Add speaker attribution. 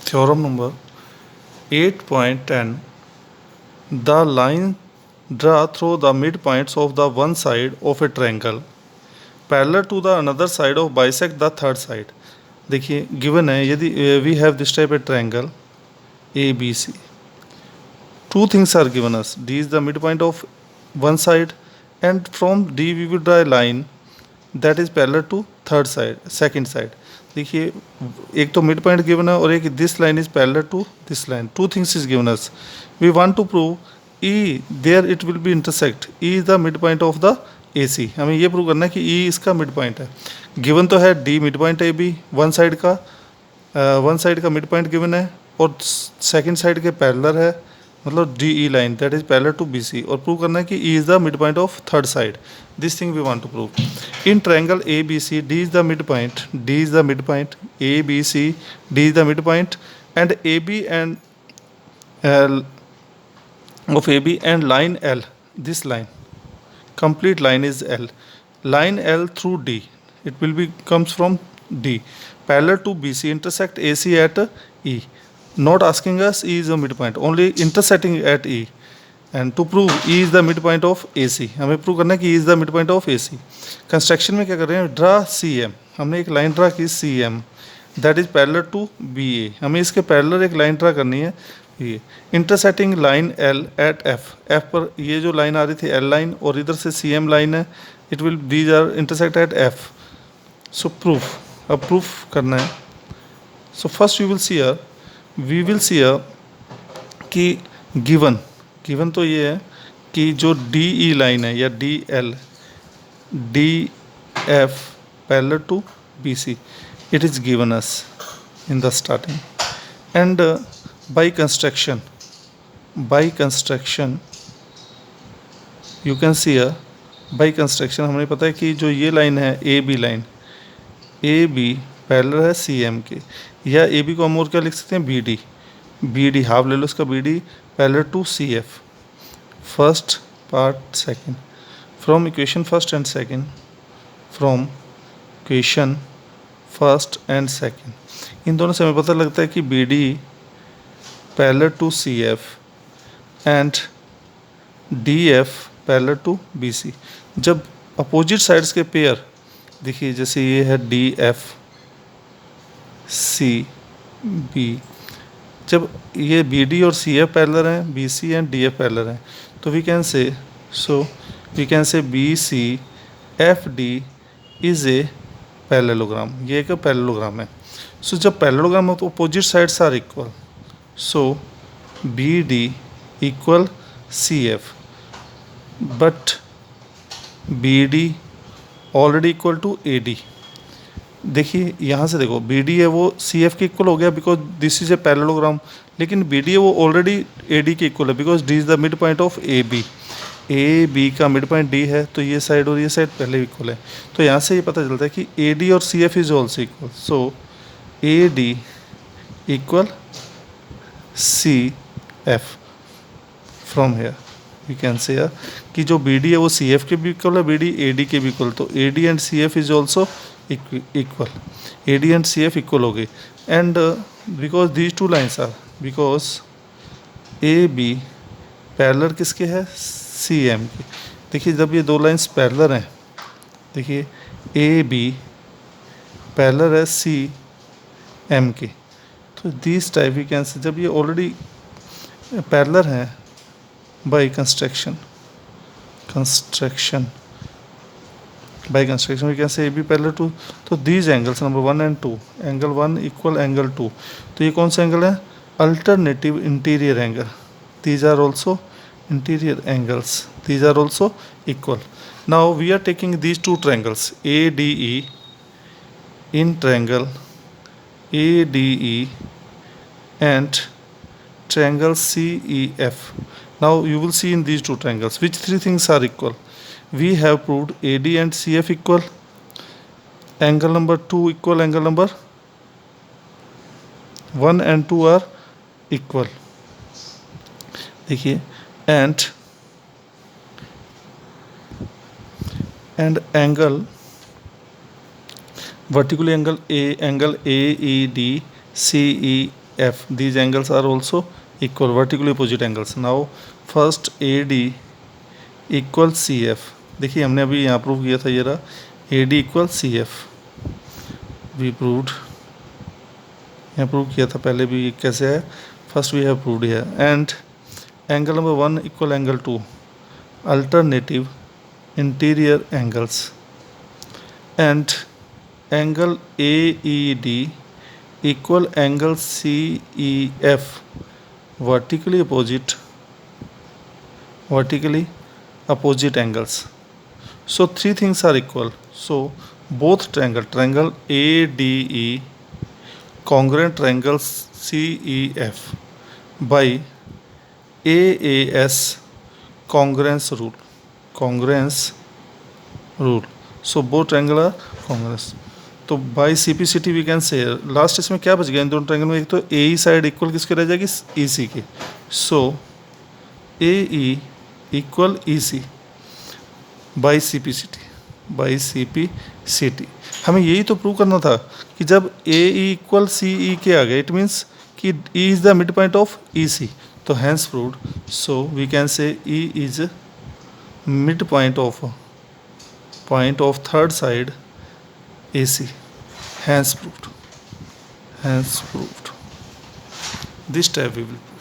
Speaker 1: Theorem number 8.10. The line drawn through the midpoints of the one side of a triangle parallel to the another side of bisect the third side. देखिए given है, यदि we have this type of triangle ABC, two things are given us. D is the midpoint of one side, and from D we will draw a line that is parallel to third side, second side. देखिए एक तो mid point given है और एक this line is parallel to this line. Two things is given us. We want to prove E there it will be intersect. E is the mid point of the A C. हमें ये prove करना है कि ई इसका mid point है. Given तो है D mid point A B, one side का मिड पॉइंट गिवन है और सेकेंड साइड के पैरेलल है, मतलब D E line that is parallel to B C. और प्रूव करना है कि E is the mid point of third side. This thing we want to prove. In triangle ABC, D is the midpoint. D is the midpoint. ABC, D is the midpoint, and AB and L of AB and line L. This line, complete line is L. Line L through D. It will be comes from D. Parallel to BC, intersect AC at E. Not asking us E is the midpoint. Only intersecting at E. And to prove E is the mid point of A C. हमें प्रूव करना है कि E is the mid point of A C. Construction में क्या कर रहे हैं, ड्रा सी एम. हमने एक लाइन ड्रा की C M that is parallel to B A. हमें इसके पैरेलल एक लाइन ड्रा करनी है ये. Intersecting line L at F. F पर ये जो लाइन आ रही थी एल लाइन और इधर से सी एम लाइन है. It will these are intersect at F. So proof. अब प्रूफ करना है. So first you will see uh we will see uh कि गिवन तो ये है कि जो डी ई लाइन है या D L D F parallel to B C, it is given us in the starting. And by construction you can see a by construction हमें पता है कि जो ये लाइन है A B line, A B parallel है सी एम के, या ए बी को हम और क्या लिख सकते हैं, बी डी हाफ ले लो इसका, B D parallel to C F. First part second from equation first and second in दोनों से हमें पता लगता है कि B D parallel to C F and D F parallel to B C. जब अपोजिट साइड्स के पेयर देखिए, जैसे ये है डी एफ सी बी, जब ये बी डी और सी एफ पैरेलल हैं, B C and D F parallel हैं, तो we can say B C F D is a parallelogram. ये एक पैरेललोग्राम है. सो जब पैरेललोग्राम हो तो opposite sides are equal. So B D equal C F, but B D already equal to A D. देखिए यहाँ से देखो, बी डी है वो सी एफ के इक्वल हो गया because this is a parallelogram, लेकिन बी डी है वो ऑलरेडी ए डी के इक्वल है because D is the mid point of A B. A B का मिड पॉइंट डी है, तो ये साइड और ये साइड पहले इक्वल है. तो यहाँ से ये पता चलता है कि ए डी और C F is also equal. So A D equal C F. From here we can say कि जो बी डी है वो सी एफ के भी इक्वल है, बी डी ए डी के भी इक्वल. तो A D and C F is also equal. A D and C F equal हो गई. And because these two lines are, because A B parallel किसके है, सी एम की. देखिए जब ये दो लाइन्स पैरेलल हैं, देखिए ए बी पैरेलल है सी एम की, तो दिस टाइप वी कैन से, जब ये ऑलरेडी पैरेलल हैं by construction we can say AB parallel to, तो these angles number 1 and 2, angle 1 equal angle 2. तो ये कौन सा एंगल है, alternative interior angle. these are also interior angles, these are also equal. now we are taking these two triangles ADE in triangle ADE and triangle CEF. now you will see in these two triangles which three things are equal. We have proved AD and CF equal, angle number 2 equal, angle number 1 and 2 are equal. देखिए and angle vertically angle AED CEF F. These angles are also equal, vertically opposite angles. Now first AD equal CF. देखिए हमने अभी यहाँ prove किया था, ये रहा AD equal CF. We proved, यहाँ प्रूव किया था पहले भी. कैसे है? First we have proved here. And angle number 1 equal angle 2, alternative interior angles. And angle AED equal angle CEF, vertically opposite angles. So three things are equal. So both triangle ADE congruent triangle CEF by AAS congruence rule. So both triangle are congruous. तो by CPCT we can say last इसमें क्या बच गया इन दोनों triangle में? एक तो AE side equal किसके रह जाएगी? EC के. सो AE equal EC by CPCT. हमें यही तो प्रूव करना था कि जब AE इक्वल CE के आ गए, इट मीन्स कि E is the mid point of EC. तो hence proved. So we can say E is mid point of third side AC. Hence proved. This type we will prove.